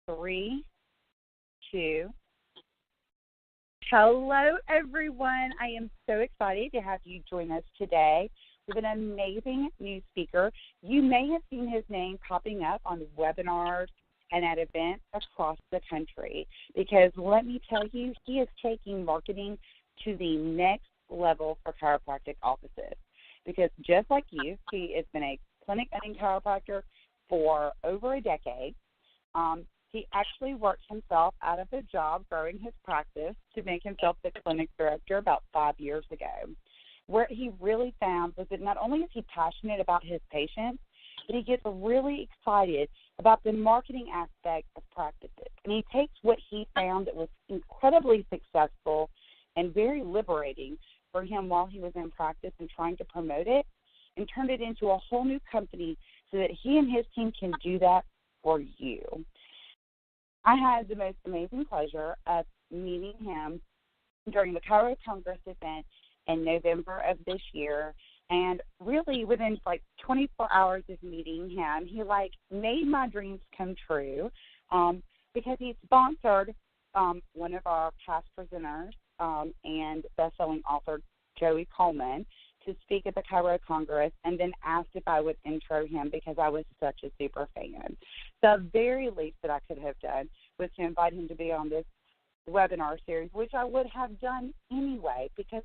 3, 2. Hello, everyone. I am so excited to have you join us today with an amazing new speaker. You may have seen his name popping up on webinars and at events across the country because let me tell you, he is taking marketing to the next level for chiropractic offices because just like you, he has been a clinic-owning chiropractor for over a decade. He actually worked himself out of a job growing his practice to make himself the clinic director about 5 years ago. Where he really found was that not only is he passionate about his patients, but he gets really excited about the marketing aspect of practices. And he takes what he found that was incredibly successful and very liberating for him while he was in practice and trying to promote it and turned it into a whole new company so that he and his team can do that for you. I had the most amazing pleasure of meeting him during the Chiro Congress event in November of this year. And really within 24 hours of meeting him, he made my dreams come true because he sponsored one of our past presenters and best-selling author, Joey Coleman, to speak at the Chiro Congress and then asked if I would intro him because I was such a super fan. The very least that I could have done was to invite him to be on this webinar series, which I would have done anyway because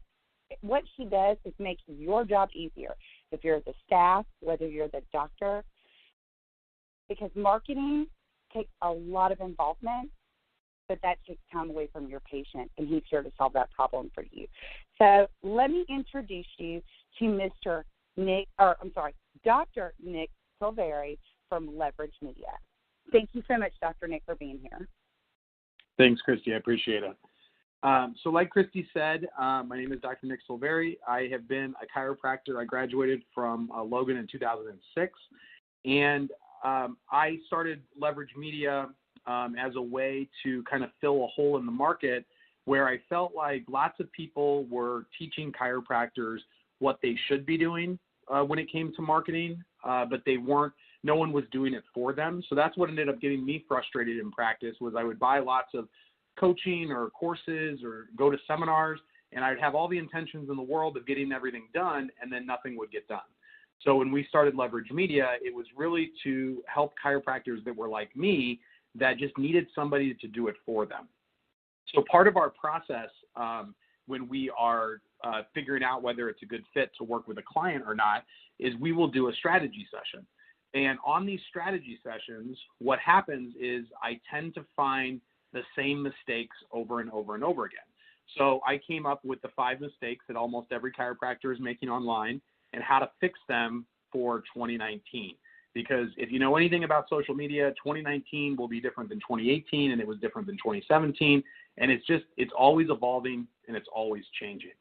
what he does is make your job easier. If you're the staff, whether you're the doctor, because marketing takes a lot of involvement, but that takes time away from your patient, and he's here to solve that problem for you. So let me introduce you to Dr. Nick Silveri from Leverage Media. Thank you so much, Dr. Nick, for being here. Thanks, Christy. I appreciate it. So like Christy said, my name is Dr. Nick Silveri. I have been a chiropractor. I graduated from Logan in 2006, and I started Leverage Media as a way to kind of fill a hole in the market where I felt like lots of people were teaching chiropractors what they should be doing when it came to marketing, but no one was doing it for them. So that's what ended up getting me frustrated in practice was I would buy lots of coaching or courses or go to seminars, and I'd have all the intentions in the world of getting everything done, and then nothing would get done. So when we started Leverage Media, it was really to help chiropractors that were like me that just needed somebody to do it for them. So part of our process when we are figuring out whether it's a good fit to work with a client or not is we will do a strategy session. And on these strategy sessions, what happens is I tend to find the same mistakes over and over and over again. So I came up with the 5 mistakes that almost every chiropractor is making online and how to fix them for 2019. Because if you know anything about social media, 2019 will be different than 2018, and it was different than 2017. And it's always evolving and it's always changing.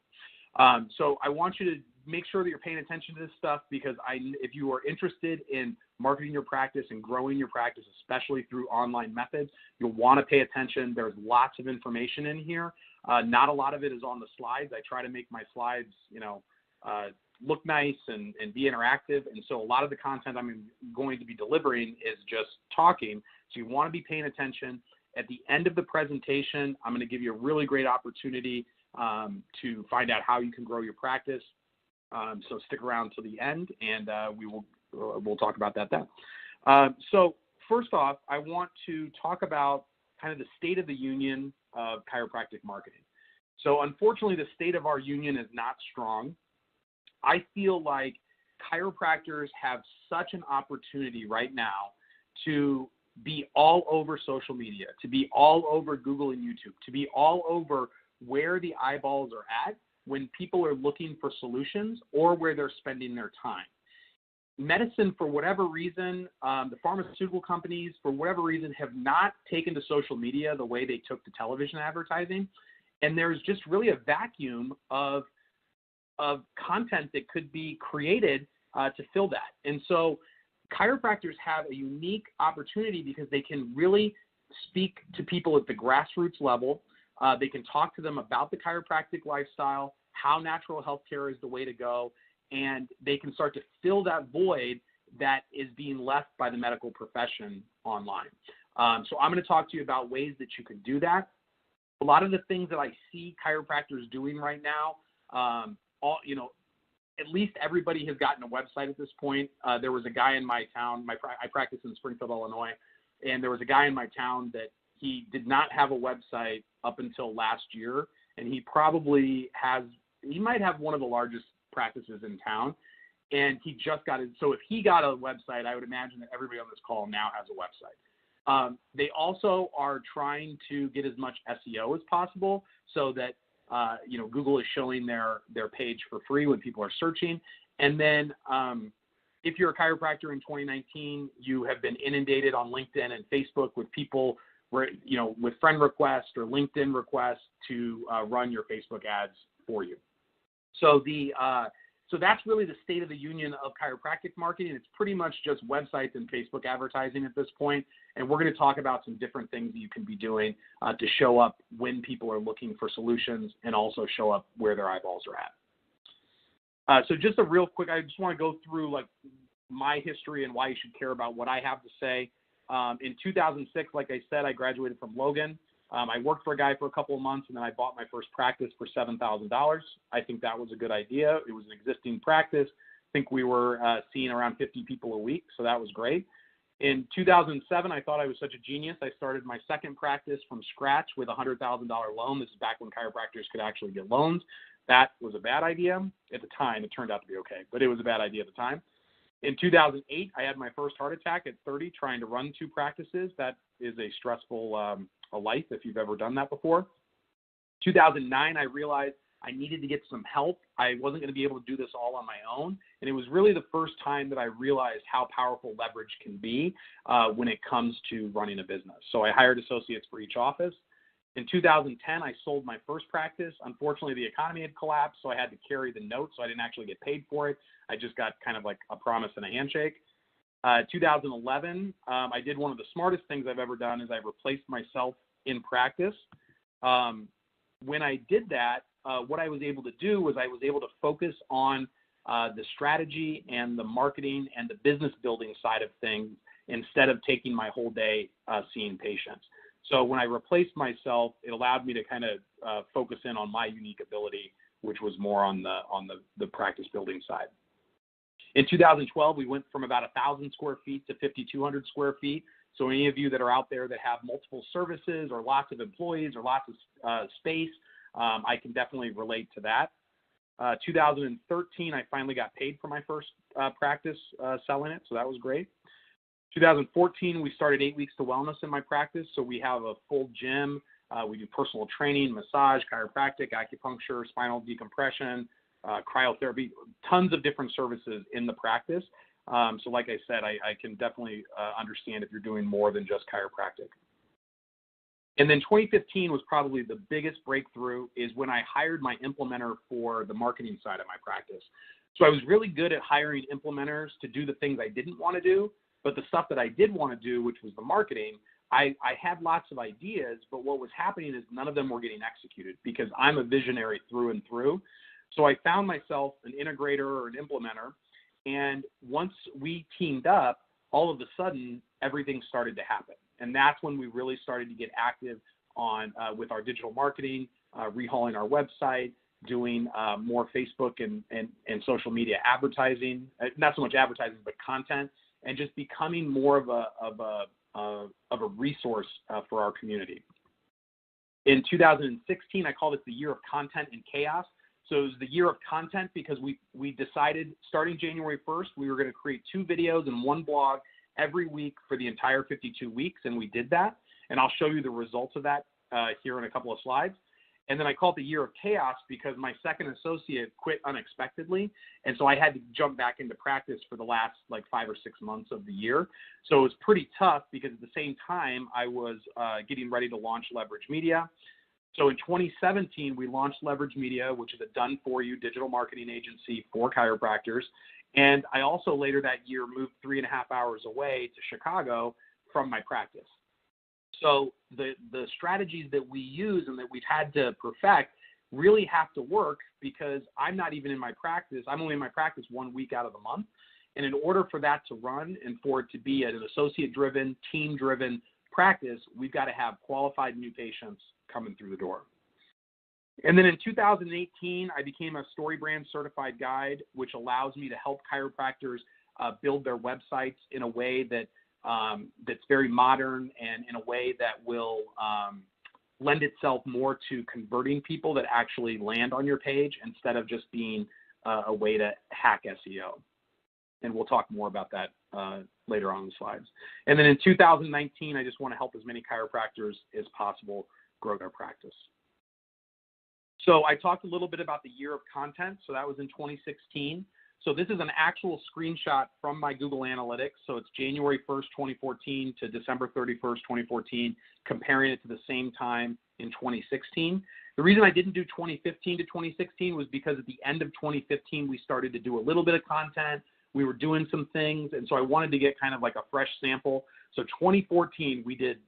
So I want you to make sure that you're paying attention to this stuff because if you are interested in marketing your practice and growing your practice, especially through online methods, you'll want to pay attention. There's lots of information in here. Not a lot of it is on the slides. I try to make my slides, look nice and be interactive. And so a lot of the content I'm going to be delivering is just talking. So you want to be paying attention. At the end of the presentation, I'm going to give you a really great opportunity to find out how you can grow your practice. So stick around till the end, and we'll talk about that then. So first off, I want to talk about kind of the state of the union of chiropractic marketing. So unfortunately, the state of our union is not strong. I feel like chiropractors have such an opportunity right now to be all over social media, to be all over Google and YouTube, to be all over where the eyeballs are at when people are looking for solutions or where they're spending their time. Medicine, for whatever reason, the pharmaceutical companies, for whatever reason, have not taken to social media the way they took to television advertising. And there's just really a vacuum of content that could be created to fill that. And so chiropractors have a unique opportunity because they can really speak to people at the grassroots level. They can talk to them about the chiropractic lifestyle, how natural healthcare is the way to go, and they can start to fill that void that is being left by the medical profession online. So I'm going to talk to you about ways that you can do that. A lot of the things that I see chiropractors doing right now, at least everybody has gotten a website at this point. There was a guy in my town, I practice in Springfield, Illinois, and there was a guy in my town that he did not have a website up until last year, and he might have one of the largest practices in town, and he just got it. So if he got a website, I would imagine that everybody on this call now has a website. They also are trying to get as much SEO as possible so that Google is showing their page for free when people are searching. And then if you're a chiropractor in 2019, you have been inundated on LinkedIn and Facebook with people with friend requests or LinkedIn requests to run your Facebook ads for you. So so that's really the state of the union of chiropractic marketing. It's pretty much just websites and Facebook advertising at this point. And we're going to talk about some different things that you can be doing to show up when people are looking for solutions and also show up where their eyeballs are at. So just a real quick, I just want to go through like my history and why you should care about what I have to say. In 2006, like I said, I graduated from Logan. I worked for a guy for a couple of months, and then I bought my first practice for $7,000. I think that was a good idea. It was an existing practice. I think we were seeing around 50 people a week, so that was great. In 2007, I thought I was such a genius. I started my second practice from scratch with a $100,000 loan. This is back when chiropractors could actually get loans. That was a bad idea. At the time, it turned out to be okay, but it was a bad idea at the time. In 2008, I had my first heart attack at 30 trying to run two practices. That is a stressful life if you've ever done that before. 2009, I realized I needed to get some help. I wasn't going to be able to do this all on my own. And it was really the first time that I realized how powerful leverage can be when it comes to running a business. So I hired associates for each office. In 2010, I sold my first practice. Unfortunately, the economy had collapsed, so I had to carry the note, so I didn't actually get paid for it. I just got kind of like a promise and a handshake. 2011, I did one of the smartest things I've ever done is I replaced myself in practice. When I did that, what I was able to do was I was able to focus on the strategy and the marketing and the business building side of things instead of taking my whole day seeing patients. So when I replaced myself, it allowed me to kind of focus in on my unique ability, which was more on the practice building side. In 2012, we went from about 1,000 square feet to 5,200 square feet. So any of you that are out there that have multiple services or lots of employees or lots of space, I can definitely relate to that. 2013, I finally got paid for my first practice selling it, so that was great. 2014, we started 8 Weeks to Wellness in my practice. So we have a full gym. We do personal training, massage, chiropractic, acupuncture, spinal decompression, cryotherapy, tons of different services in the practice. So like I said, I can definitely understand if you're doing more than just chiropractic. And then 2015 was probably the biggest breakthrough is when I hired my implementer for the marketing side of my practice. So I was really good at hiring implementers to do the things I didn't want to do. But the stuff that I did want to do, which was the marketing, I had lots of ideas, but what was happening is none of them were getting executed because I'm a visionary through and through. So I found myself an integrator or an implementer, and once we teamed up, all of a sudden, everything started to happen. And that's when we really started to get active on with our digital marketing, rehauling our website, doing more Facebook and social media advertising, not so much advertising, but content, and just becoming more of a resource for our community. In 2016, I called it the year of content and chaos. So it was the year of content because we decided starting January 1st, we were going to create 2 videos and 1 blog every week for the entire 52 weeks, and we did that. And I'll show you the results of that here in a couple of slides. And then I call it the year of chaos because my second associate quit unexpectedly. And so I had to jump back into practice for the last like 5 or 6 months of the year. So it was pretty tough because at the same time I was getting ready to launch Leverage Media. So in 2017, we launched Leverage Media, which is a done-for-you digital marketing agency for chiropractors. And I also later that year moved 3.5 hours away to Chicago from my practice. So the strategies that we use and that we've had to perfect really have to work because I'm not even in my practice. I'm only in my practice 1 week out of the month. And in order for that to run and for it to be an associate-driven, team-driven, practice, we've got to have qualified new patients coming through the door. And then in 2018, I became a StoryBrand certified guide, which allows me to help chiropractors build their websites in a way that that's very modern and in a way that will lend itself more to converting people that actually land on your page instead of just being a way to hack SEO. And we'll talk more about that later on in the slides. And then in 2019, I just want to help as many chiropractors as possible grow their practice. So I talked a little bit about the year of content. So that was in 2016. So this is an actual screenshot from my Google Analytics. So it's January 1st, 2014 to December 31st, 2014, comparing it to the same time in 2016. The reason I didn't do 2015 to 2016 was because at the end of 2015, we started to do a little bit of content. We were doing some things, and so I wanted to get kind of like a fresh sample. So 2014, we did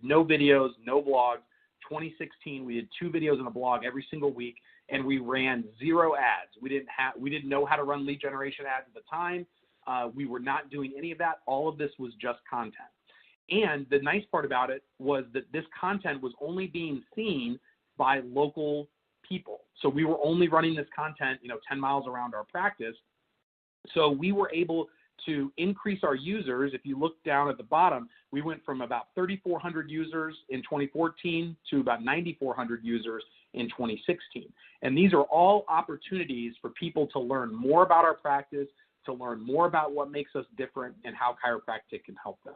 no videos, no blogs. 2016, we did 2 videos and a blog every single week, and we ran 0 ads. We didn't know how to run lead generation ads at the time. We were not doing any of that. All of this was just content. And the nice part about it was that this content was only being seen by local people. So we were only running this content, 10 miles around our practice. So we were able to increase our users. If you look down at the bottom, we went from about 3,400 users in 2014 to about 9,400 users in 2016. And these are all opportunities for people to learn more about our practice, to learn more about what makes us different and how chiropractic can help them.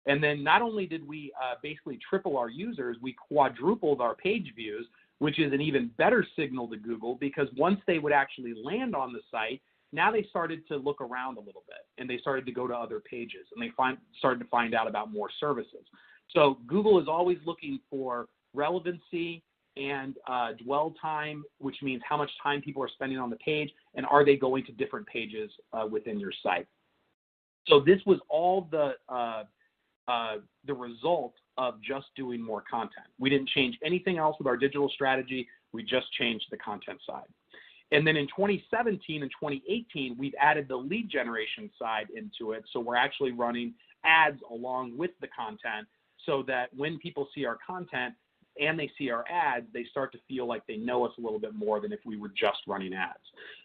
And then not only did we basically triple our users, we quadrupled our page views, which is an even better signal to Google, because once they would actually land on the site, now they started to look around a little bit, and they started to go to other pages, and they started to find out about more services. So Google is always looking for relevancy and dwell time, which means how much time people are spending on the page, and are they going to different pages within your site. So this was all the result of just doing more content. We didn't change anything else with our digital strategy. We just changed the content side. And then in 2017 and 2018, we've added the lead generation side into it. So we're actually running ads along with the content, so that when people see our content and they see our ads, they start to feel like they know us a little bit more than if we were just running ads.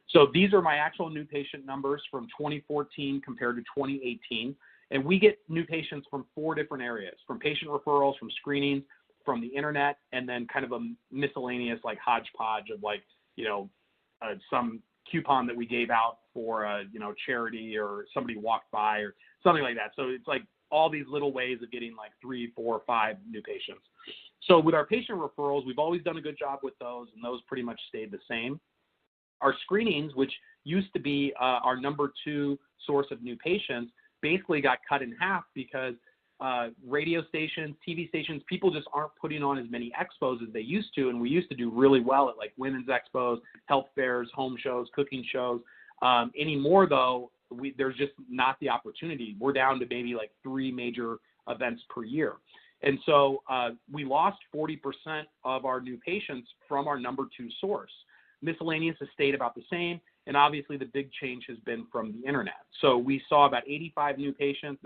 So these are my actual new patient numbers from 2014 compared to 2018. And we get new patients from 4 different areas: from patient referrals, from screenings, from the internet, and then kind of a miscellaneous like hodgepodge of like, some coupon that we gave out for charity, or somebody walked by or something like that. So it's like all these little ways of getting like 3, 4, 5 new patients. So with our patient referrals, we've always done a good job with those, and those pretty much stayed the same. Our screenings, which used to be our number 2 source of new patients, basically got cut in half because radio stations, TV stations, people just aren't putting on as many expos as they used to. And we used to do really well at like women's expos, health fairs, home shows, cooking shows. Anymore though, there's just not the opportunity. We're down to maybe like 3 major events per year. And so we lost 40% of our new patients from our number 2 source. Miscellaneous has stayed about the same. And obviously the big change has been from the internet. So we saw about 85 new patients,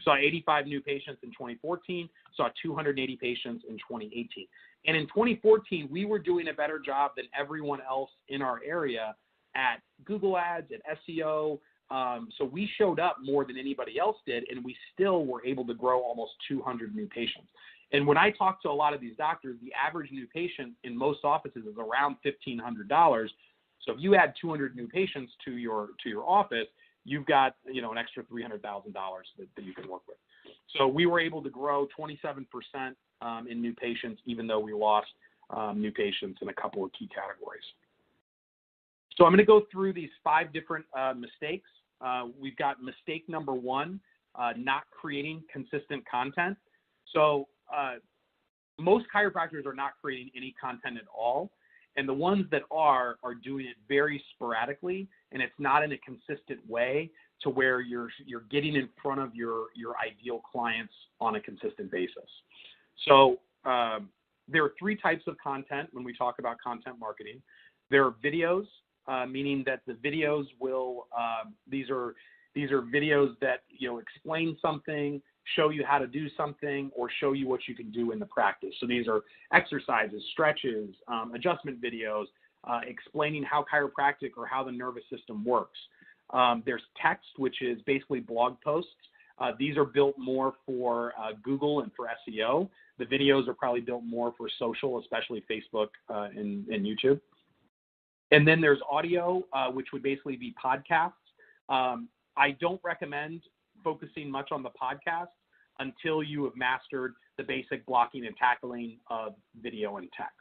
saw 85 new patients in 2014, saw 280 patients in 2018. And in 2014, we were doing a better job than everyone else in our area at Google Ads, at SEO. So we showed up more than anybody else did, and we still were able to grow almost 200 new patients. And when I talk to a lot of these doctors, the average new patient in most offices is around $1,500. So if you add 200 new patients to your office, you've got an extra $300,000 that you can work with. So we were able to grow 27% in new patients, even though we lost new patients in a couple of key categories. So I'm going to go through these 5 different mistakes. We've got mistake number 1, not creating consistent content. So most chiropractors are not creating any content at all. And the ones that are doing it very sporadically, and it's not in a consistent way to where you're getting in front of your ideal clients on a consistent basis. So there are 3 types of content when we talk about content marketing. There are videos, meaning that the videos will these are videos that explain something. show you how to do something or show you what you can do in the practice. So these are exercises, stretches, adjustment videos, explaining how chiropractic or how the nervous system works. There's text, which is basically blog posts. These are built more for Google and for SEO. The videos are probably built more for social, especially Facebook and YouTube. And then there's audio, which would basically be podcasts. I don't recommend focusing much on the podcast until you have mastered the basic blocking and tackling of video and text.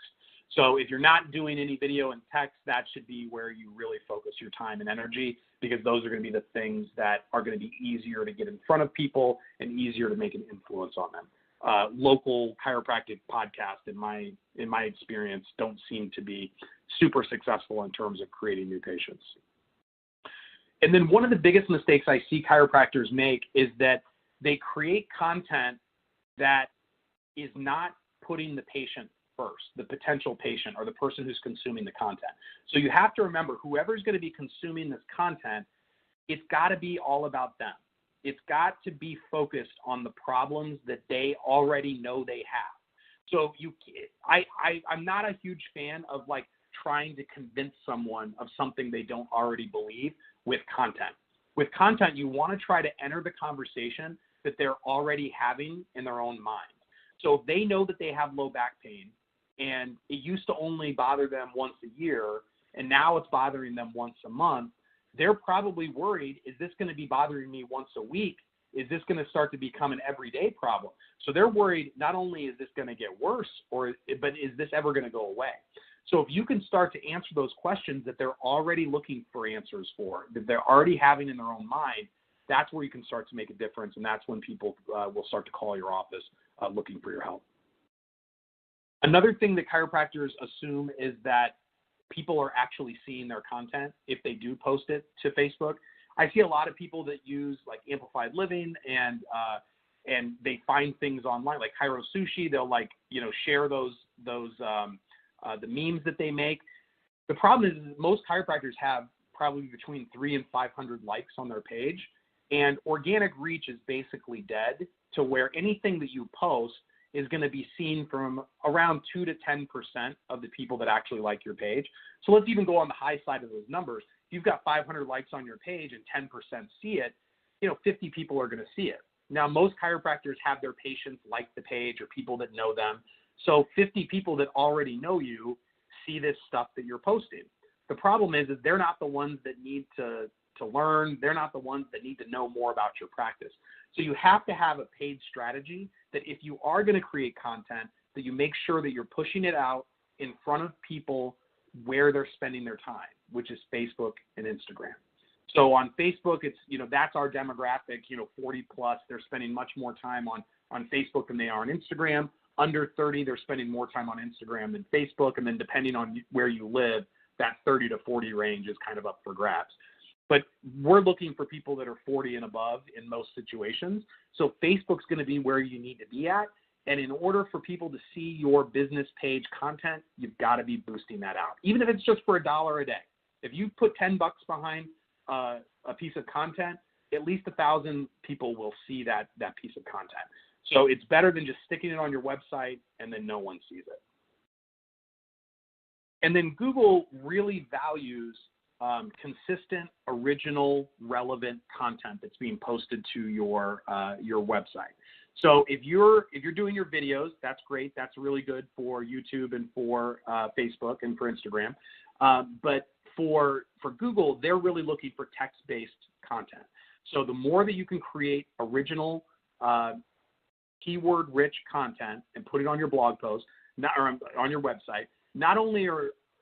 So if you're not doing any video and text, that should be where you really focus your time and energy, because those are going to be the things that are going to be easier to get in front of people and easier to make an influence on them. Local chiropractic podcasts, in my experience, don't seem to be super successful in terms of creating new patients. And then one of the biggest mistakes I see chiropractors make is that they create content that is not putting the patient first, the potential patient or the person who's consuming the content. So you have to remember, whoever's going to be consuming this content, it's got to be all about them. It's got to be focused on the problems that they already know they have. So I'm not a huge fan of like trying to convince someone of something they don't already believe with content. With content, you want to try to enter the conversation that they're already having in their own mind. So if they know that they have low back pain and it used to only bother them once a year and now it's bothering them once a month, they're probably worried, is this going to be bothering me once a week? Is this going to start to become an everyday problem? So they're worried, not only is this going to get worse, but is this ever going to go away? So if you can start to answer those questions that they're already looking for answers for, that they're already having in their own mind, that's where you can start to make a difference, and that's when people will start to call your office looking for your help. Another thing that chiropractors assume is that people are actually seeing their content if they do post it to Facebook. I see a lot of people that use like Amplified Living and they find things online like ChiroSushi. They'll share those the memes that they make. The problem is most chiropractors have probably between 300 and 500 likes on their page, and organic reach is basically dead to where anything that you post is going to be seen from around 2 to 10% of the people that actually like your page. So let's even go on the high side of those numbers. If you've got 500 likes on your page and 10% see it, 50 people are going to see it. Now, most chiropractors have their patients like the page or people that know them. So 50 people that already know you see this stuff that you're posting. The problem is they're not the ones that need to learn. They're not the ones that need to know more about your practice. So you have to have a paid strategy that if you are going to create content, that you make sure that you're pushing it out in front of people where they're spending their time, which is Facebook and Instagram. So on Facebook, it's, that's our demographic, 40 plus, they're spending much more time on Facebook than they are on Instagram. Under 30, they're spending more time on Instagram than Facebook. And then depending on where you live, that 30 to 40 range is kind of up for grabs. But we're looking for people that are 40 and above in most situations. So Facebook's going to be where you need to be at. And in order for people to see your business page content, you've got to be boosting that out, even if it's just for $1 a day. If you put $10 behind a piece of content, at least 1,000 people will see that piece of content. So it's better than just sticking it on your website and then no one sees it. And then Google really values consistent, original, relevant content that's being posted to your website. So if you're doing your videos, that's great. That's really good for YouTube and for Facebook and for Instagram. But for Google, they're really looking for text-based content. So the more that you can create original, keyword-rich content and put it on your blog post, or on your website, not only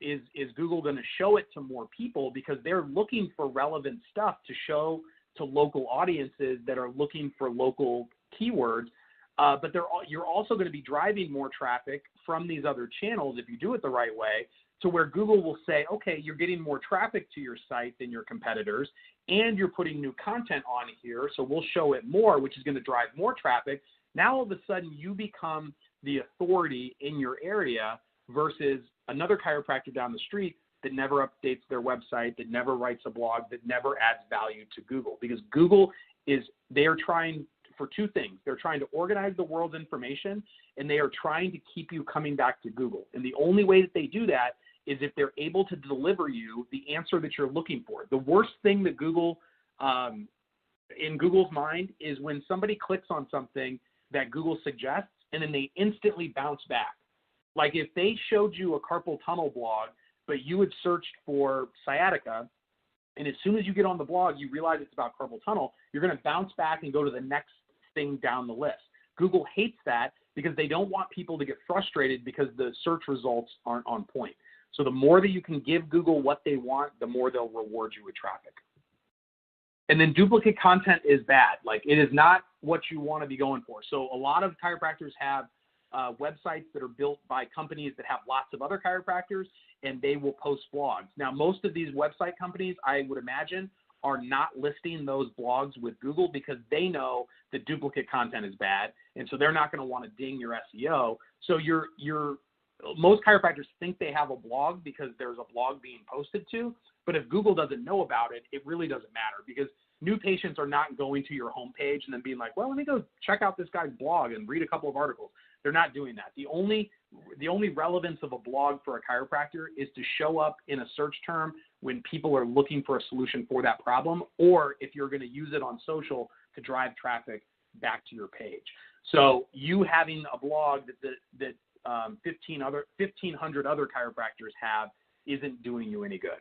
is Google going to show it to more people because they're looking for relevant stuff to show to local audiences that are looking for local keywords, but you're also going to be driving more traffic from these other channels if you do it the right way, to where Google will say, okay, you're getting more traffic to your site than your competitors, and you're putting new content on here, so we'll show it more, which is going to drive more traffic. Now all of a sudden you become the authority in your area versus another chiropractor down the street that never updates their website, that never writes a blog, that never adds value to Google. Because Google they're trying for two things. They're trying to organize the world's information, and they are trying to keep you coming back to Google. And the only way that they do that is if they're able to deliver you the answer that you're looking for. The worst thing that Google, in Google's mind, is when somebody clicks on something that Google suggests, and then they instantly bounce back. Like if they showed you a carpal tunnel blog, but you had searched for sciatica, and as soon as you get on the blog, you realize it's about carpal tunnel, you're going to bounce back and go to the next thing down the list. Google hates that because they don't want people to get frustrated because the search results aren't on point. So the more that you can give Google what they want, the more they'll reward you with traffic. And then duplicate content is bad. Like it is not what you want to be going for. So a lot of chiropractors have websites that are built by companies that have lots of other chiropractors, and they will post blogs. Now, most of these website companies, I would imagine, are not listing those blogs with Google because they know that duplicate content is bad, and so they're not going to want to ding your SEO. So most chiropractors think they have a blog because there's a blog being posted to, but if Google doesn't know about it, it really doesn't matter because new patients are not going to your homepage and then being like, well, let me go check out this guy's blog and read a couple of articles. They're not doing that. The only relevance of a blog for a chiropractor is to show up in a search term when people are looking for a solution for that problem, or if you're going to use it on social to drive traffic back to your page. So you having a blog that 1,500 other chiropractors have isn't doing you any good.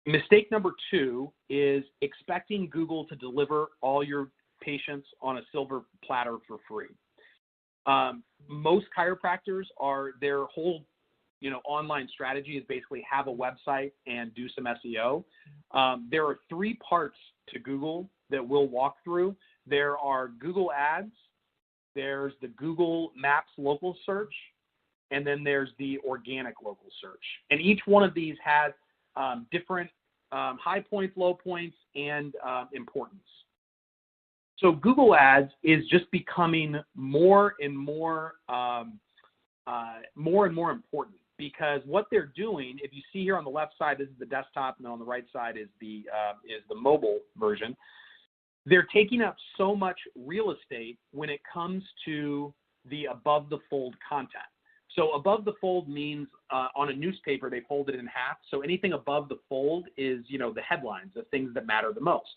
Mistake number 2 is expecting Google to deliver all your patients on a silver platter for free. Most chiropractors their whole, online strategy is basically have a website and do some SEO. There are 3 parts to Google that we'll walk through. There are Google Ads, there's the Google Maps local search, and then there's the organic local search. And each one of these has different high points, low points, and importance. So Google Ads is just becoming more and more important because what they're doing, if you see here on the left side, this is the desktop, and then on the right side is the mobile version. They're taking up so much real estate when it comes to the above the fold content. So above the fold means on a newspaper, they fold it in half. So anything above the fold is, the headlines, the things that matter the most.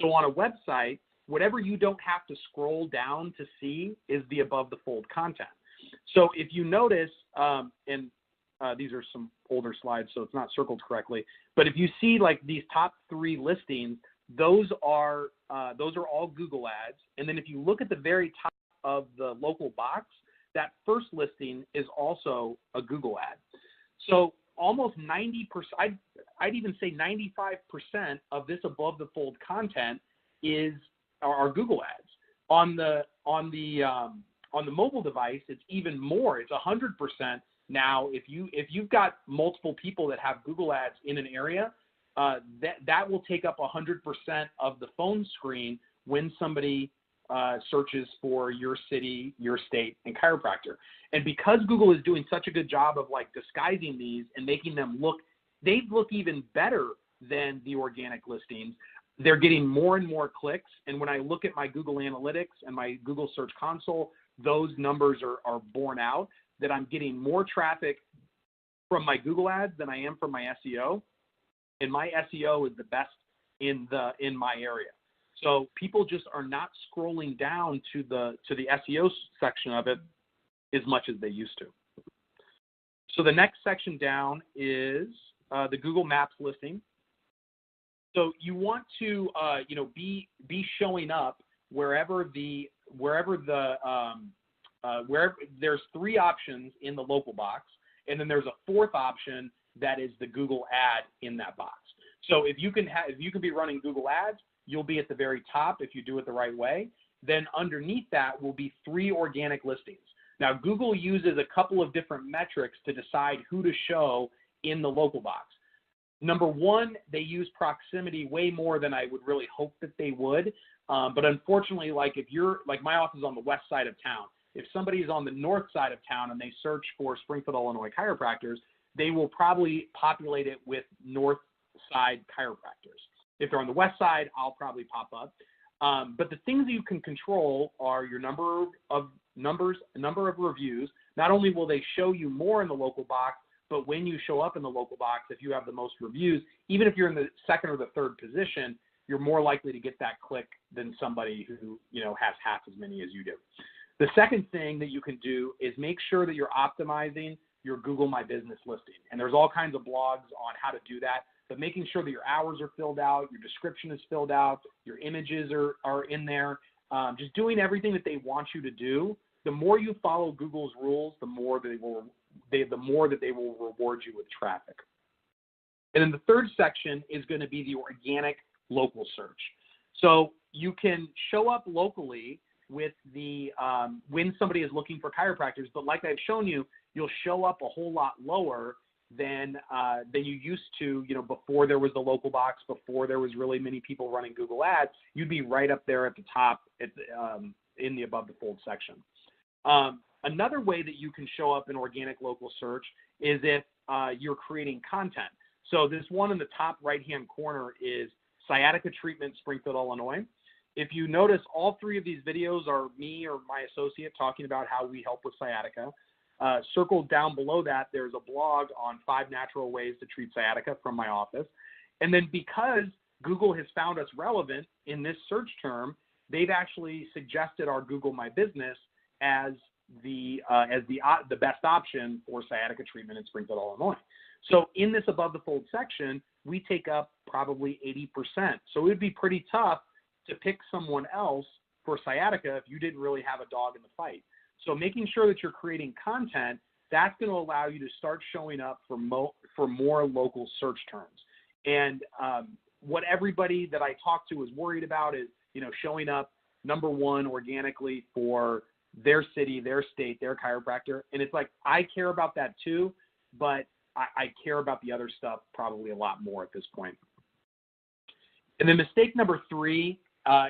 So on a website, whatever you don't have to scroll down to see is the above the fold content. So if you notice, these are some older slides, so it's not circled correctly, but if you see like these top 3 listings, those are all Google Ads. And then if you look at the very top of the local box, that first listing is also a Google ad. So almost 90%, I'd even say 95% of this above the fold content are Google ads. On the mobile device, it's even more. It's 100% now. If you've got multiple people that have Google ads in an area, that will take up 100% of the phone screen when somebody searches for your city, your state, and chiropractor. And because Google is doing such a good job of like disguising these and making them look even better than the organic listings, they're getting more and more clicks. And when I look at my Google Analytics and my Google Search Console, those numbers are borne out that I'm getting more traffic from my Google ads than I am from my SEO. And my SEO is the best in my area. So people just are not scrolling down to the SEO section of it as much as they used to. So the next section down is the Google Maps listing. So you want to be showing up wherever there's 3 options in the local box, and then there's a 4th option that is the Google ad in that box. So if you can be running Google ads, you'll be at the very top if you do it the right way. Then underneath that will be 3 organic listings. Now, Google uses a couple of different metrics to decide who to show in the local box. Number 1, they use proximity way more than I would really hope that they would. But unfortunately, like my office is on the west side of town. If somebody is on the north side of town and they search for Springfield, Illinois chiropractors, they will probably populate it with north side chiropractors. If they're on the west side, I'll probably pop up. But the things that you can control are your number of reviews. Not only will they show you more in the local box, but when you show up in the local box, if you have the most reviews, even if you're in the second or the third position, you're more likely to get that click than somebody who, has half as many as you do. The second thing that you can do is make sure that you're optimizing your Google My Business listing. And there's all kinds of blogs on how to do that, but making sure that your hours are filled out, your description is filled out, your images are in there, just doing everything that they want you to do. The more you follow Google's rules, the more that they will reward you with traffic. And then the third section is going to be the organic local search. So you can show up locally with the when somebody is looking for chiropractors, but like I've shown you, you'll show up a whole lot lower than you used to, before there was the local box, before there was really many people running Google Ads. You'd be right up there at the top in the above the fold section. Another way that you can show up in organic local search is if you're creating content. So this one in the top right-hand corner is sciatica treatment, Springfield, Illinois. If you notice, all three of these videos are me or my associate talking about how we help with sciatica. Circled down below that, there's a blog on 5 natural ways to treat sciatica from my office. And then because Google has found us relevant in this search term, they've actually suggested our Google My Business as the best option for sciatica treatment in Springfield, Illinois. So in this above the fold section, we take up probably 80%. So it would be pretty tough to pick someone else for sciatica if you didn't really have a dog in the fight. So making sure that you're creating content, that's going to allow you to start showing up for more local search terms. And what everybody that I talk to is worried about is, showing up, number one, organically for their city, their state, their chiropractor. And it's like, I care about that too, but I care about the other stuff probably a lot more at this point. And then mistake number 3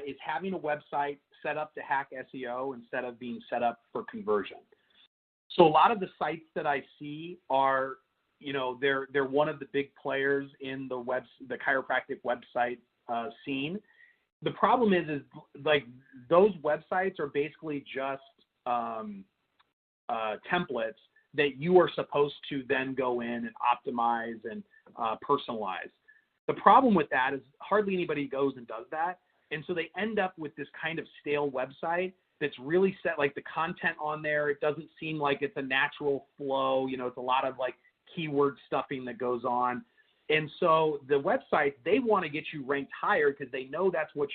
is having a website set up to hack SEO instead of being set up for conversion. So a lot of the sites that I see are, they're one of the big players in the chiropractic website scene. The problem is like those websites are basically just templates that you are supposed to then go in and optimize and personalize. The problem with that is hardly anybody goes and does that. And so they end up with this kind of stale website that's really set, like the content on there, it doesn't seem like it's a natural flow. It's a lot of like keyword stuffing that goes on. And so the website, they want to get you ranked higher because they know that's what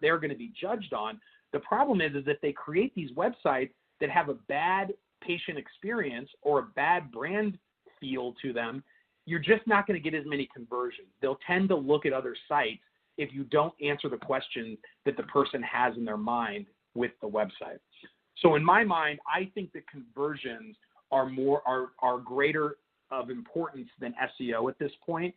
they're going to be judged on. The problem is if they create these websites that have a bad patient experience or a bad brand feel to them, you're just not going to get as many conversions. They'll tend to look at other sites if you don't answer the questions that the person has in their mind with the website. So in my mind, I think that conversions are greater of importance than SEO at this point.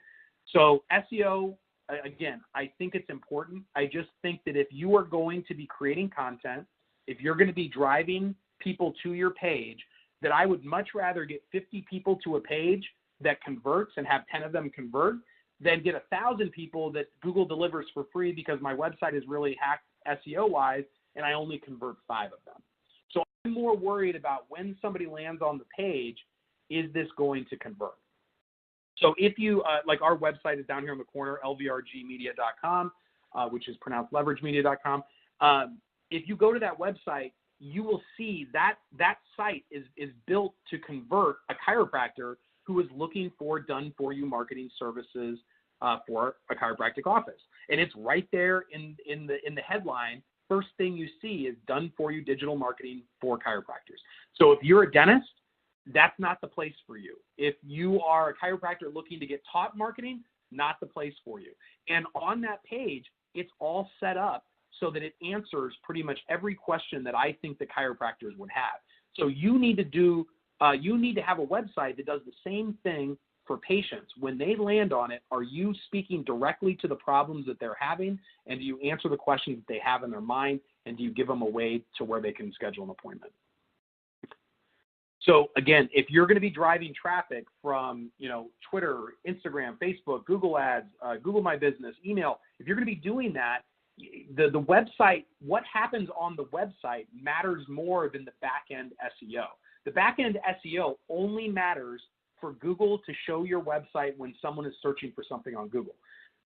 So SEO, again, I think it's important. I just think that if you are going to be creating content, if you're going to be driving people to your page, that I would much rather get 50 people to a page that converts and have 10 of them convert than get 1,000 people that Google delivers for free because my website is really hacked SEO-wise and I only convert 5 of them. So I'm more worried about when somebody lands on the page, is this going to convert? So if you, like our website is down here in the corner, lvrgmedia.com, which is pronounced leveragemedia.com. If you go to that website, you will see that site is built to convert a chiropractor who is looking for done-for-you marketing services for a chiropractic office. And it's right there in the headline. First thing you see is done-for-you digital marketing for chiropractors. So if you're a dentist, that's not the place for you. If you are a chiropractor looking to get taught marketing, not the place for you. And on that page, it's all set up so that it answers pretty much every question that I think the chiropractors would have. So you need to have a website that does the same thing for patients. When they land on it, are you speaking directly to the problems that they're having? And do you answer the questions that they have in their mind? And do you give them a way to where they can schedule an appointment? So again, if you're going to be driving traffic from, Twitter, Instagram, Facebook, Google Ads, Google My Business, email, if you're going to be doing that the website, what happens on the website matters more than the back-end SEO. The back-end SEO only matters for Google to show your website when someone is searching for something on Google.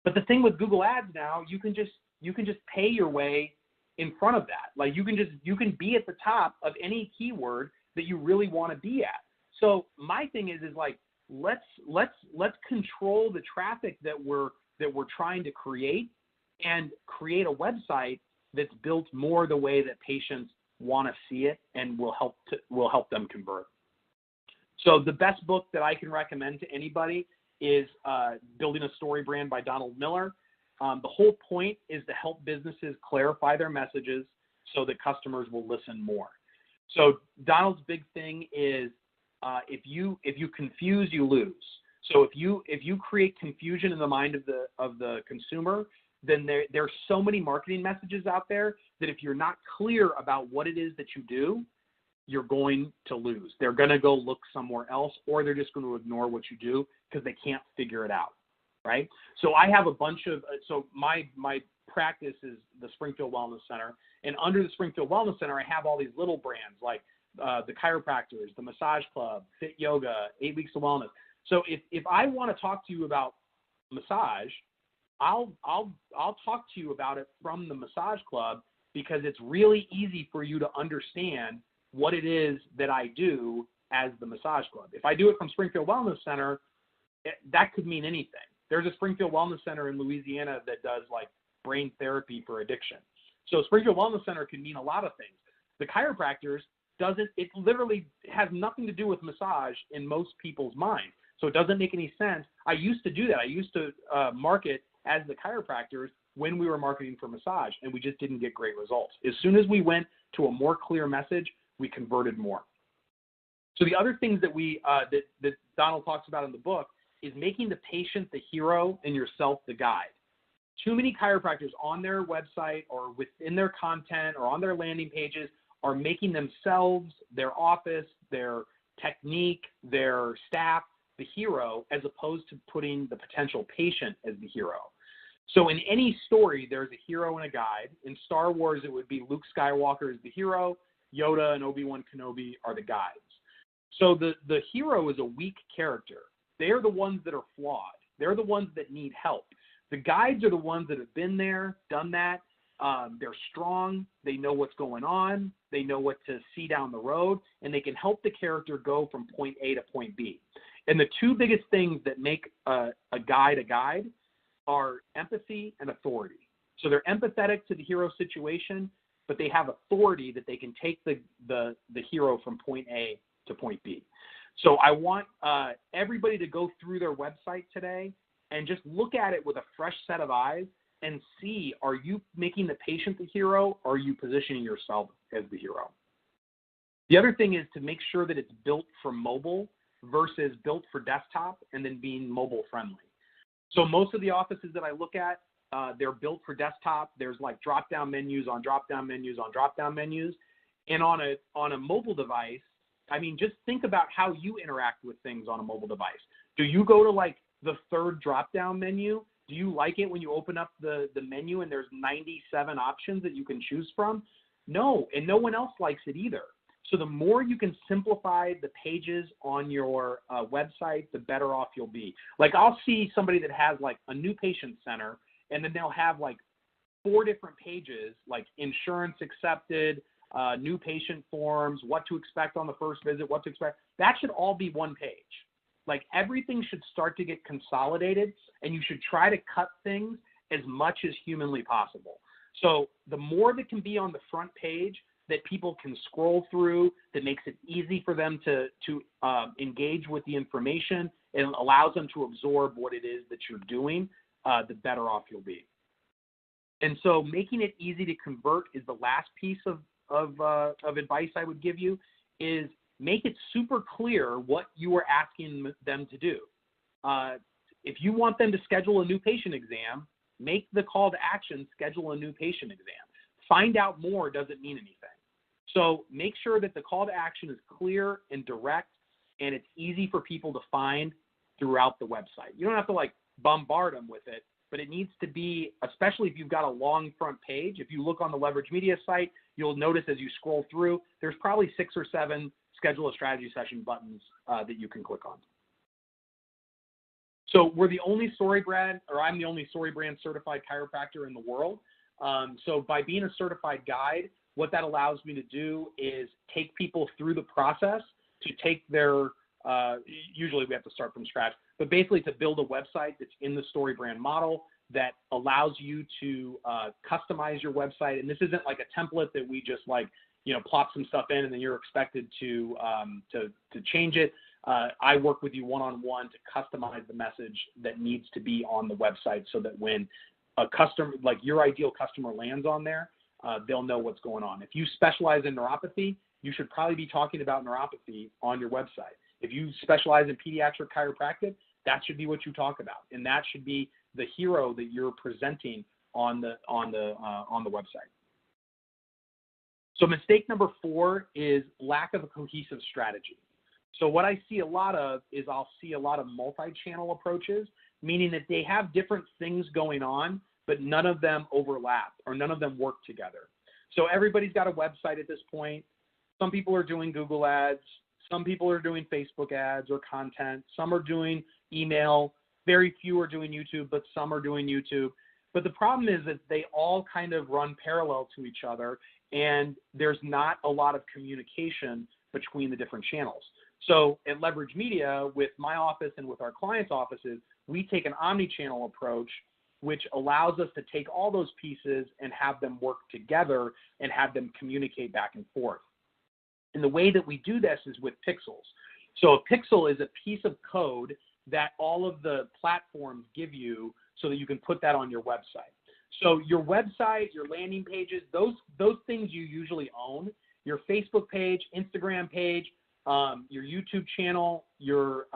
But the thing with Google Ads now, you can just pay your way in front of that. Like you can be at the top of any keyword that you really want to be at. So my thing is like, let's control the traffic that we're trying to create, and create a website that's built more the way that patients want to see it and will help them convert. So the best book that I can recommend to anybody is Building a Story Brand by Donald Miller. The whole point is to help businesses clarify their messages so that customers will listen more. So Donald's big thing is if you confuse, you lose. So if you create confusion in the mind of the consumer, then there's so many marketing messages out there that if you're not clear about what it is that you do, you're going to lose. They're going to go look somewhere else, or they're just going to ignore what you do because they can't figure it out, right? So I have a bunch of, so my practice is the Springfield Wellness Center, and under the Springfield Wellness Center, I have all these little brands like the Chiropractors, the Massage Club, Fit Yoga, 8 Weeks of Wellness. So if I want to talk to you about massage, I'll talk to you about it from the Massage Club, because it's really easy for you to understand what it is that I do as the Massage Club. If I do it from Springfield Wellness Center, that could mean anything. There's a Springfield Wellness Center in Louisiana that does like brain therapy for addiction. So Springfield Wellness Center can mean a lot of things. The Chiropractors it literally has nothing to do with massage in most people's mind. So it doesn't make any sense. I used to do that. I used to market as the Chiropractors when we were marketing for massage, and we just didn't get great results. As soon as we went to a more clear message, we converted more. So the other things that that Donald talks about in the book is making the patient the hero and yourself the guide. Too many chiropractors on their website or within their content or on their landing pages are making themselves, their office, their technique, their staff the hero, as opposed to putting the potential patient as the hero. So in any story, there's a hero and a guide. In Star Wars, it would be Luke Skywalker is the hero, Yoda and Obi-Wan Kenobi are the guides. So the hero is a weak character. They're the ones that are flawed. They're the ones that need help. The guides are the ones that have been there, done that. They're strong. They know what's going on. They know what to see down the road, and they can help the character go from point A to point B. And the two biggest things that make a guide are empathy and authority. So they're empathetic to the hero situation, but they have authority that they can take the hero from point A to point B. So I want everybody to go through their website today and just look at it with a fresh set of eyes and see, are you making the patient the hero, or are you positioning yourself as the hero? The other thing is to make sure that it's built for mobile versus built for desktop and then being mobile friendly. So most of the offices that I look at, they're built for desktop. There's like drop-down menus on drop-down menus on drop-down menus. And on a mobile device, I mean, just think about how you interact with things on a mobile device. Do you go to like the third drop-down menu? Do you like it when you open up the menu and there's 97 options that you can choose from? No, and no one else likes it either. So the more you can simplify the pages on your website, the better off you'll be. Like I'll see somebody that has like a new patient center, and then they'll have like 4 different pages, like insurance accepted, new patient forms, what to expect on the first visit, what to expect. That should all be one page. Like everything should start to get consolidated, and you should try to cut things as much as humanly possible. So the more that can be on the front page that people can scroll through, that makes it easy for them to engage with the information and allows them to absorb what it is that you're doing, the better off you'll be. And so making it easy to convert is the last piece of advice I would give you, is make it super clear what you are asking them to do. If you want them to schedule a new patient exam, make the call to action, schedule a new patient exam. Find out more doesn't mean anything. So make sure that the call to action is clear and direct, and it's easy for people to find throughout the website. You don't have to like bombard them with it. but it needs to be, especially if you've got a long front page. If you look on the Leverage Media site, you'll notice as you scroll through, there's probably 6 or 7 schedule a strategy session buttons that you can click on. So we're the only StoryBrand, or I'm the only StoryBrand certified chiropractor in the world. So by being a certified guide, what that allows me to do is take people through the process to take their, usually we have to start from scratch, but basically to build a website that's in the StoryBrand model that allows you to customize your website. And this isn't like a template that we just like, plop some stuff in and then you're expected to change it. I work with you one-on-one to customize the message that needs to be on the website so that when a customer, like your ideal customer, lands on there, they'll know what's going on. If you specialize in neuropathy, you should probably be talking about neuropathy on your website. If you specialize in pediatric chiropractic, that should be what you talk about, and that should be the hero that you're presenting on the website. So mistake number 4 is lack of a cohesive strategy. So what I see a lot of is I'll see a lot of multi-channel approaches, meaning that they have different things going on, but none of them overlap or none of them work together. So everybody's got a website at this point. Some people are doing Google ads. Some people are doing Facebook ads or content. Some are doing email. Very few are doing YouTube, but some are doing YouTube. But the problem is that they all kind of run parallel to each other, and there's not a lot of communication between the different channels. So at Leverage Media, with my office and with our clients' offices, we take an omni-channel approach, which allows us to take all those pieces and have them work together and have them communicate back and forth. And the way that we do this is with pixels. So a pixel is a piece of code that all of the platforms give you so that you can put that on your website. So your website, your landing pages, those things you usually own. Your Facebook page, Instagram page, your YouTube channel, your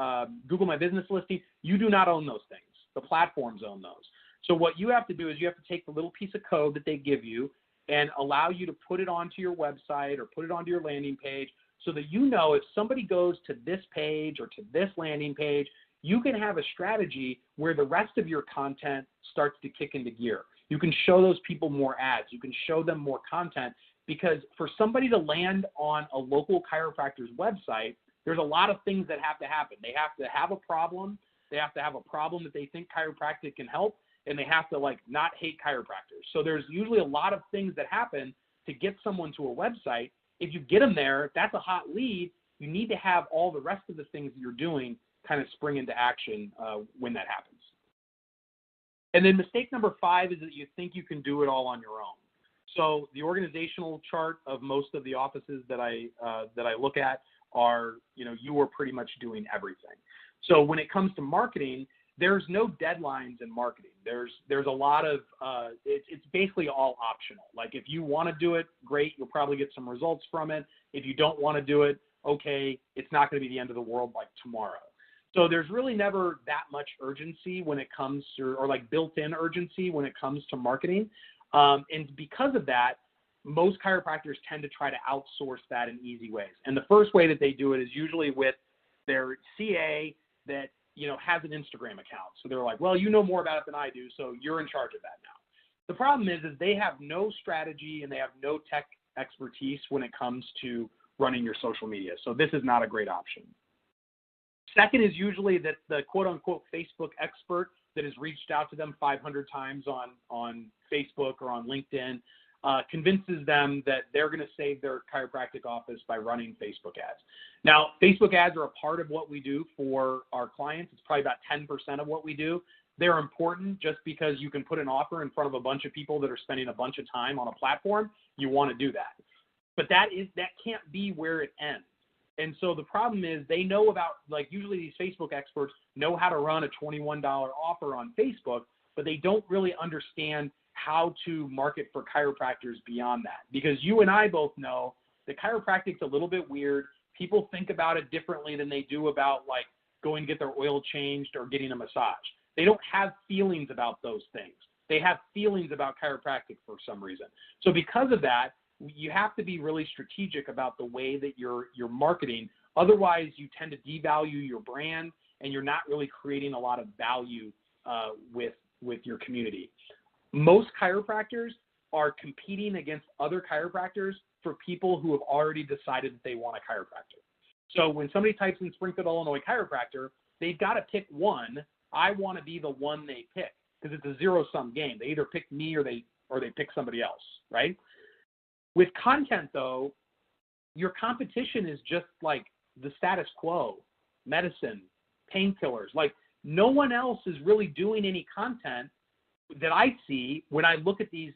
Google My Business listing, you do not own those things. The platforms own those. So what you have to do is you have to take the little piece of code that they give you and allow you to put it onto your website or put it onto your landing page so that you know if somebody goes to this page or to this landing page, you can have a strategy where the rest of your content starts to kick into gear. You can show those people more ads. You can show them more content, because for somebody to land on a local chiropractor's website, there's a lot of things that have to happen. They have to have a problem. They have to have a problem that they think chiropractic can help, and they have to not hate chiropractors. So there's usually a lot of things that happen to get someone to a website. If you get them there, if that's a hot lead, you need to have all the rest of the things that you're doing kind of spring into action when that happens. And then mistake number 5 is that you think you can do it all on your own. So the organizational chart of most of the offices that I look at are, you are pretty much doing everything. So when it comes to marketing, there's no deadlines in marketing. There's a lot of, it's basically all optional. Like if you want to do it, great, you'll probably get some results from it. If you don't want to do it, okay, it's not going to be the end of the world like tomorrow. So there's really never that much urgency when it comes to, or like built-in urgency when it comes to marketing. And because of that, most chiropractors tend to try to outsource that in easy ways. And the first way that they do it is usually with their CA that, has an Instagram account. So they're like, well, you know more about it than I do, so you're in charge of that now. The problem is they have no strategy and they have no tech expertise when it comes to running your social media. So this is not a great option. Second is usually that the quote-unquote Facebook expert that has reached out to them 500 times on Facebook or on LinkedIn convinces them that they're going to save their chiropractic office by running Facebook ads. Now, Facebook ads are a part of what we do for our clients. It's probably about 10% of what we do. They're important just because you can put an offer in front of a bunch of people that are spending a bunch of time on a platform. You want to do that. But that can't be where it ends. And so the problem is they know about, usually these Facebook experts know how to run a $21 offer on Facebook, but they don't really understand how to market for chiropractors beyond that. Because you and I both know that chiropractic's a little bit weird. People think about it differently than they do about going to get their oil changed or getting a massage. They don't have feelings about those things. They have feelings about chiropractic for some reason. So because of that, you have to be really strategic about the way that you're marketing. Otherwise, you tend to devalue your brand, and you're not really creating a lot of value with with your community. Most chiropractors are competing against other chiropractors for people who have already decided that they want a chiropractor. So when somebody types in Springfield, Illinois chiropractor, they've got to pick one. I want to be the one they pick because it's a zero-sum game. They either pick me or they pick somebody else, right? With content, though, your competition is just like the status quo, medicine, painkillers. Like no one else is really doing any content that I see when I look at these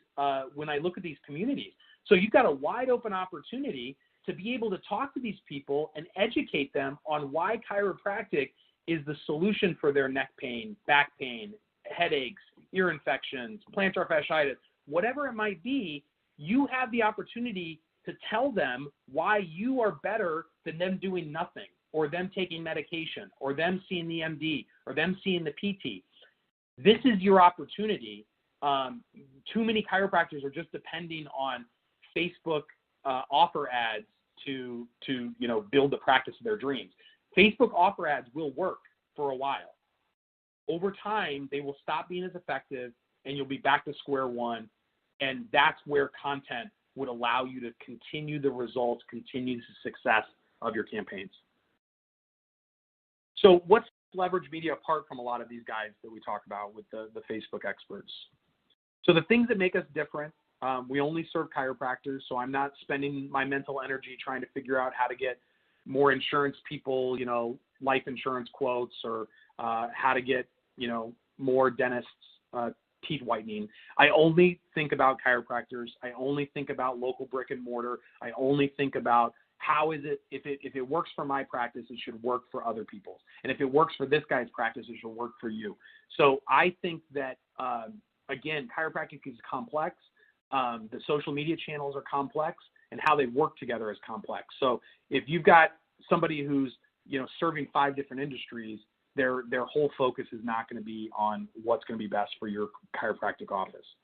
communities. So you've got a wide open opportunity to be able to talk to these people and educate them on why chiropractic is the solution for their neck pain, back pain, headaches, ear infections, plantar fasciitis, whatever it might be. You have the opportunity to tell them why you are better than them doing nothing, or them taking medication, or them seeing the MD, or them seeing the PT. This is your opportunity. Too many chiropractors are just depending on Facebook offer ads to build the practice of their dreams. Facebook offer ads will work for a while. Over time, they will stop being as effective, and you'll be back to square one. And that's where content would allow you to continue the results, continue the success of your campaigns. So what's leverage media apart from a lot of these guys that we talk about with the Facebook experts? So the things that make us different, we only serve chiropractors, so I'm not spending my mental energy trying to figure out how to get more insurance people, life insurance quotes, or how to get, more dentists teeth whitening. I only think about chiropractors. I only think about local brick and mortar. I only think about how is it, if it works for my practice, it should work for other people's. And if it works for this guy's practice, it should work for you. So I think that, again, chiropractic is complex. The social media channels are complex, and how they work together is complex. So if you've got somebody who's, serving 5 different industries, their whole focus is not going to be on what's going to be best for your chiropractic office.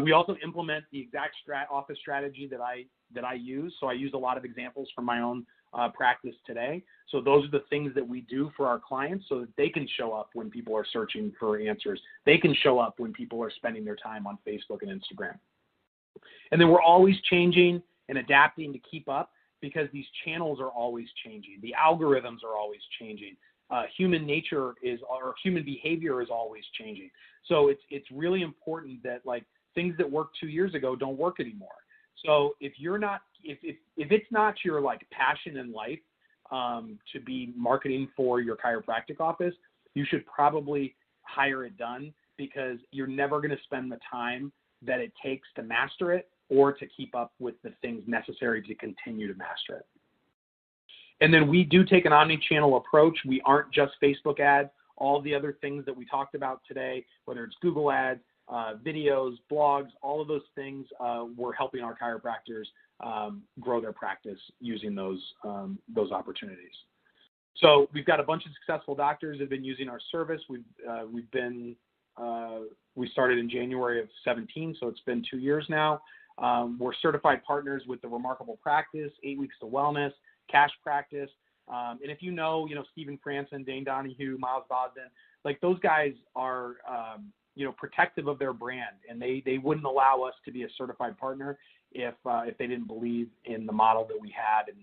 We also implement the exact office strategy that I use. So I use a lot of examples from my own practice today. So those are the things that we do for our clients so that they can show up when people are searching for answers. They can show up when people are spending their time on Facebook and Instagram. And then we're always changing and adapting to keep up because these channels are always changing. The algorithms are always changing. Human behavior is always changing. So it's really important that things that worked 2 years ago don't work anymore. So if it's not your passion in life to be marketing for your chiropractic office, you should probably hire it done because you're never going to spend the time that it takes to master it or to keep up with the things necessary to continue to master it. And then we do take an omni-channel approach. We aren't just Facebook ads. All the other things that we talked about today, whether it's Google ads, videos, blogs, all of those things, we're helping our chiropractors grow their practice using those opportunities. So we've got a bunch of successful doctors that have been using our service. We started in January of 17, so it's been 2 years now. We're certified partners with the Remarkable Practice, 8 Weeks to Wellness, Cash Practice. And if Stephen Franson, Dane Donahue, Miles Bosden, those guys are, protective of their brand, and they wouldn't allow us to be a certified partner if they didn't believe in the model that we had and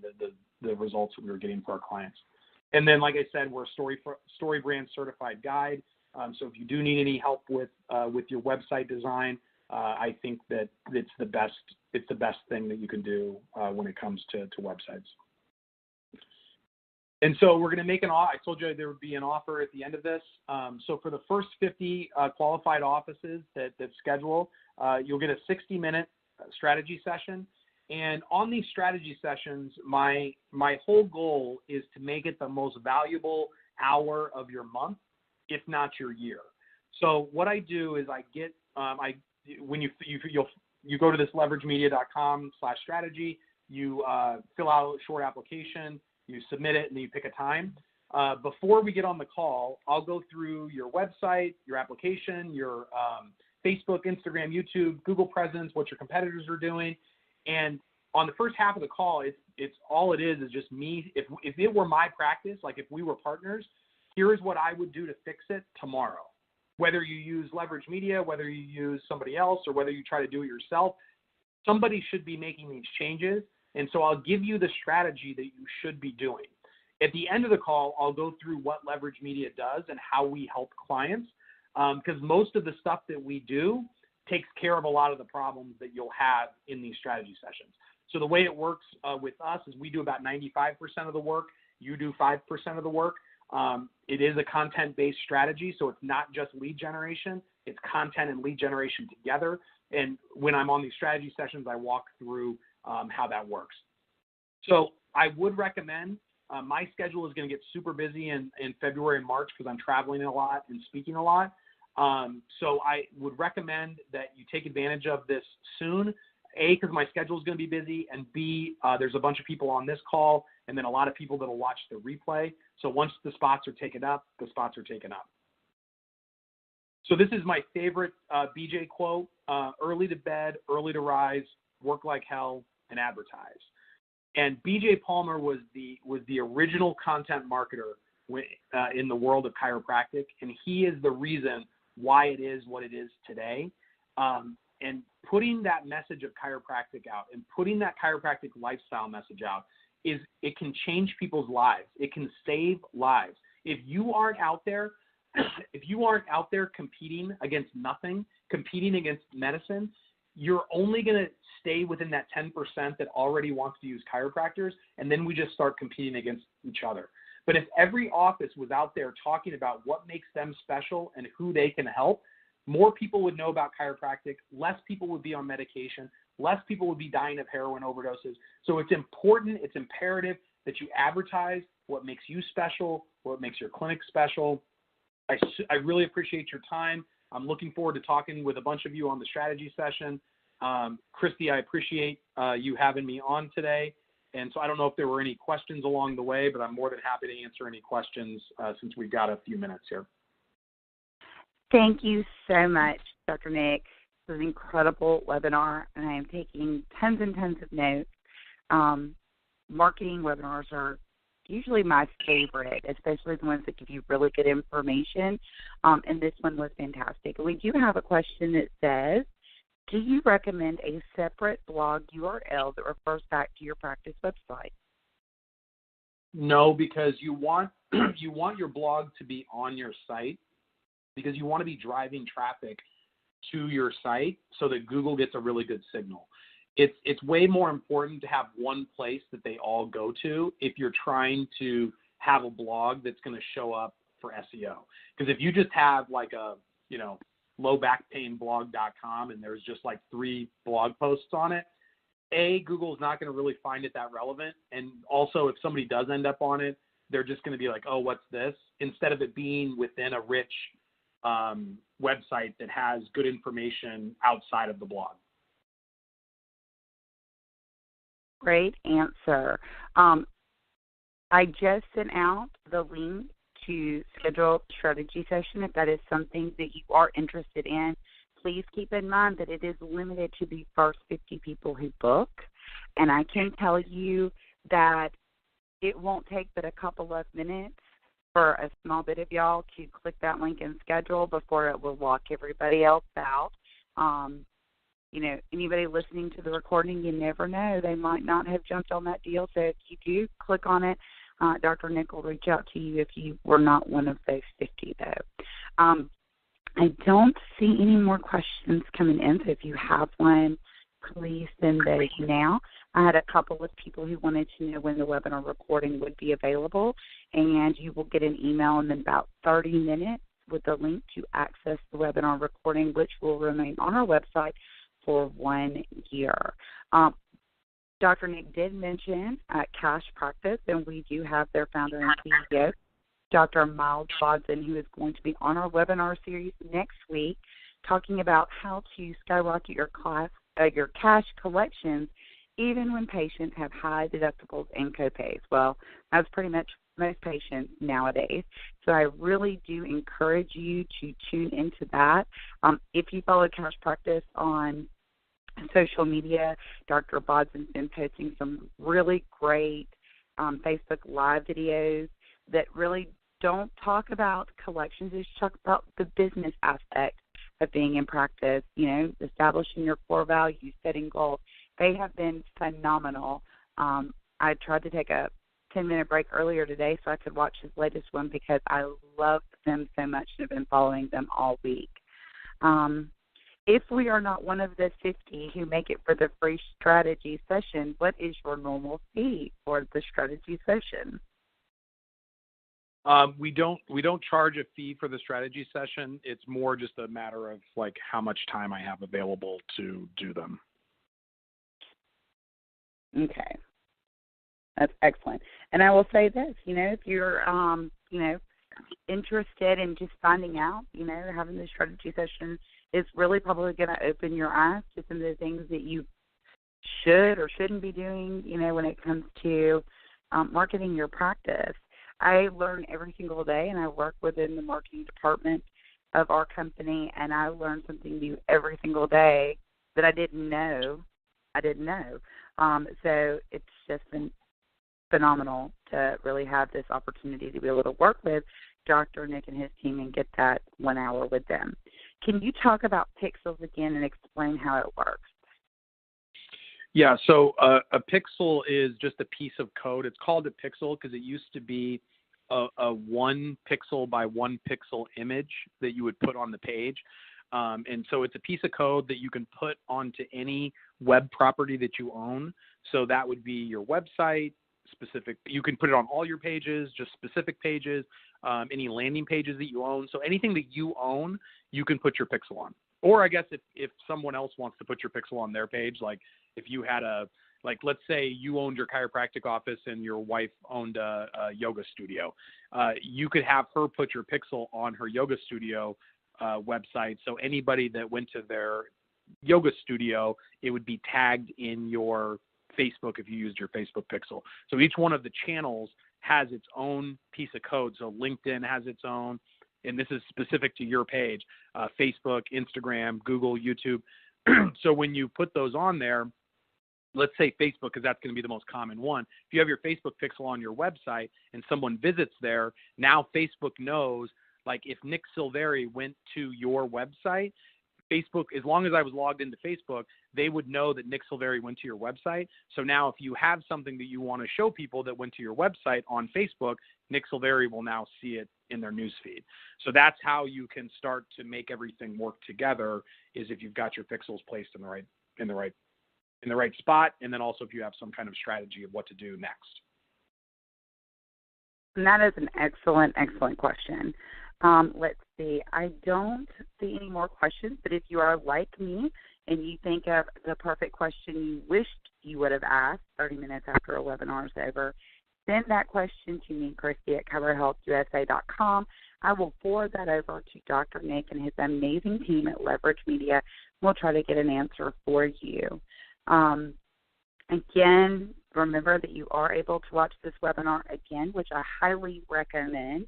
the results that we were getting for our clients. And then, like I said, we're a Story Brand certified guide. So if you do need any help with your website design, I think that it's the best thing that you can do when it comes to websites. And so we're going to make I told you there would be an offer at the end of this. So for the first 50 qualified offices that schedule, you'll get a 60-minute strategy session. And on these strategy sessions, my whole goal is to make it the most valuable hour of your month, if not your year. So what I do is I get when you go to this leveragemedia.com/strategy, you fill out a short application. You submit it, and then you pick a time. Before we get on the call, I'll go through your website, your application, your Facebook, Instagram, YouTube, Google presence, what your competitors are doing. And on the first half of the call, it's all it is just me. If it were my practice, if we were partners, here is what I would do to fix it tomorrow. Whether you use leverage media, whether you use somebody else, or whether you try to do it yourself, somebody should be making these changes. And so I'll give you the strategy that you should be doing. At the end of the call, I'll go through what leverage media does and how we help clients, because most of the stuff that we do takes care of a lot of the problems that you'll have in these strategy sessions. So the way it works with us is we do about 95% of the work. You do 5% of the work. It is a content-based strategy, so it's not just lead generation. It's content and lead generation together. And when I'm on these strategy sessions, I walk through how that works. So I would recommend, my schedule is going to get super busy in February and March because I'm traveling a lot and speaking a lot. So I would recommend that you take advantage of this soon. A, because my schedule is going to be busy, and B, there's a bunch of people on this call, and then a lot of people that will watch the replay. So once the spots are taken up, the spots are taken up. So this is my favorite BJ quote: early to bed, early to rise, work like hell, and advertise. And BJ Palmer was the original content marketer in the world of chiropractic, and he is the reason why it is what it is today. And putting that message of chiropractic out and putting that chiropractic lifestyle message out it can change people's lives. It can save lives. If you aren't out there, competing against nothing, competing against medicine, you're only going to stay within that 10% that already wants to use chiropractors, and then we just start competing against each other. But if every office was out there talking about what makes them special and who they can help, more people would know about chiropractic, less people would be on medication, less people would be dying of heroin overdoses. So it's important, it's imperative that you advertise what makes you special, what makes your clinic special. I really appreciate your time. I'm looking forward to talking with a bunch of you on the strategy session. Christy, I appreciate you having me on today. And so I don't know if there were any questions along the way, but I'm more than happy to answer any questions since we've got a few minutes here. Thank you so much, Dr. Nick. It was an incredible webinar, and I am taking tons and tons of notes. Marketing webinars are usually my favorite, especially the ones that give you really good information, and this one was fantastic. We do have a question that says, do you recommend a separate blog URL that refers back to your practice website? No, because you want your blog to be on your site, because you want to be driving traffic to your site so that Google gets a really good signal. It's way more important to have one place that they all go to if you're trying to have a blog that's going to show up for SEO. Because if you just have like a, lowbackpainblog.com and there's just like 3 blog posts on it, A, Google's not going to really find it that relevant. And also if somebody does end up on it, they're just going to be like, oh, what's this? Instead of it being within a rich website that has good information outside of the blog. Great answer. I just sent out the link to schedule a strategy session. If that is something that you are interested in, please keep in mind that it is limited to the first 50 people who book. And I can tell you that it won't take but a couple of minutes for a small bit of y'all to click that link and schedule before it will lock everybody else out. Anybody listening to the recording, you never know. They might not have jumped on that deal. So if you do click on it, Dr. Nick will reach out to you if you were not one of those 50, though. I don't see any more questions coming in, so if you have one, please send those now. I had a couple of people who wanted to know when the webinar recording would be available, and you will get an email in about 30 minutes with a link to access the webinar recording, which will remain on our website for 1 year. Dr. Nick did mention Cash Practice, and we do have their founder and CEO, Dr. Miles Bodson, who is going to be on our webinar series next week, talking about how to skyrocket your cash collections even when patients have high deductibles and copays. Well, that's pretty much most patients nowadays. So I really do encourage you to tune into that. If you follow Cash Practice on social media, Dr. Bodson's been posting some really great Facebook Live videos that really don't talk about collections. Just talk about the business aspect of being in practice, establishing your core values, setting goals. They have been phenomenal. I tried to take a 10-minute break earlier today so I could watch his latest one because I love them so much and have been following them all week. If we are not one of the 50 who make it for the free strategy session, what is your normal fee for the strategy session? We don't charge a fee for the strategy session. It's more just a matter of like how much time I have available to do them. Okay. That's excellent. And I will say this, if you're, interested in just finding out, having the strategy session is really probably going to open your eyes to some of the things that you should or shouldn't be doing, when it comes to marketing your practice. I learn every single day, and I work within the marketing department of our company, and I learn something new every single day that I didn't know. So it's just been phenomenal to really have this opportunity to be able to work with Dr. Nick and his team and get that 1 hour with them. Can you talk about pixels again and explain how it works? Yeah, so a pixel is just a piece of code. It's called a pixel because it used to be a 1 pixel by 1 pixel image that you would put on the page. And so it's a piece of code that you can put onto any web property that you own. So that would be your website, specific. You can put it on all your pages, just specific pages, any landing pages that you own. So anything that you own, you can put your pixel on. Or I guess if someone else wants to put your pixel on their page, like if you had let's say you owned your chiropractic office and your wife owned a yoga studio, you could have her put your pixel on her yoga studio website. So anybody that went to their yoga studio, it would be tagged in your Facebook if you used your Facebook pixel. So each one of the channels has its own piece of code. So LinkedIn has its own, and this is specific to your page, Facebook, Instagram, Google, YouTube. So when you put those on there, let's say Facebook, because that's going to be the most common one. If you have your Facebook pixel on your website and someone visits there, now Facebook knows, like if Nick Silveri went to your website, Facebook, as long as I was logged into Facebook, they would know that Nick Silveri went to your website. So now if you have something that you want to show people that went to your website on Facebook, Nick Silveri will now see it in their newsfeed. So that's how you can start to make everything work together, is if you've got your pixels placed in the right spot, and then also if you have some kind of strategy of what to do next. And that is an excellent question. Let's see. I don't see any more questions, but if you are like me and you think of the perfect question you wished you would have asked 30 minutes after a webinar is over, send that question to me, Christy, at ChiroHealthUSA.com. I will forward that over to Dr. Nick and his amazing team at Leverage Media. We'll try to get an answer for you. Again, remember that you are able to watch this webinar again, which I highly recommend,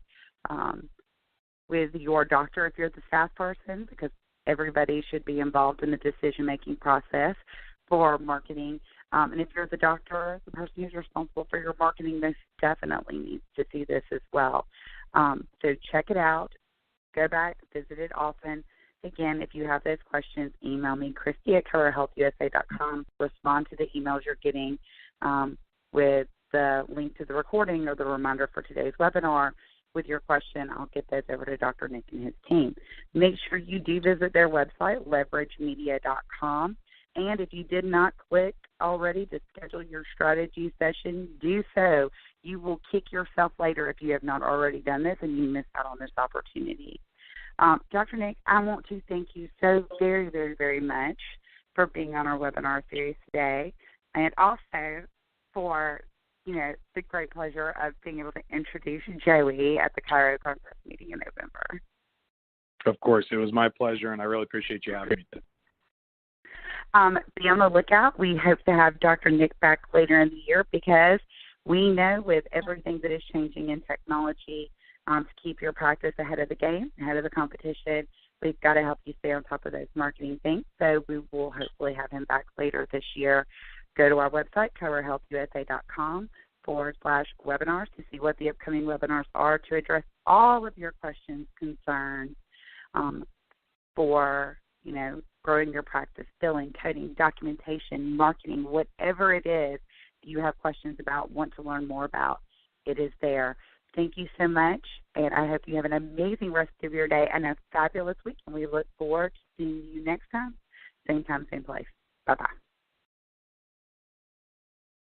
with your doctor if you're the staff person, because everybody should be involved in the decision-making process for marketing. And if you're the doctor, the person who's responsible for your marketing, this definitely needs to see this as well. So check it out. Go back, visit it often. Again, if you have those questions, email me, Christy at ChiroHealthUSA.com. Respond to the emails you're getting with the link to the recording or the reminder for today's webinar with your question. I'll get those over to Dr. Nick and his team. Make sure you do visit their website, leveragemedia.com. And if you did not click already to schedule your strategy session, do so. You will kick yourself later if you have not already done this and you miss out on this opportunity. Dr. Nick, I want to thank you so very, very, very much for being on our webinar series today, and also for, the great pleasure of being able to introduce Joey at the Chiropractor meeting in November. Of course, it was my pleasure, and I really appreciate you having me. Be on the lookout. We hope to have Dr. Nick back later in the year, because we know with everything that is changing in technology, to keep your practice ahead of the game, ahead of the competition, we've got to help you stay on top of those marketing things. So we will hopefully have him back later this year. Go to our website, ChiroHealthUSA.com, www.chiropractor.com/webinars to see what the upcoming webinars are to address all of your questions, concerns for, growing your practice, billing, coding, documentation, marketing, whatever it is you have questions about, want to learn more about, it is there. Thank you so much, and I hope you have an amazing rest of your day and a fabulous week, and we look forward to seeing you next time, same place. Bye-bye.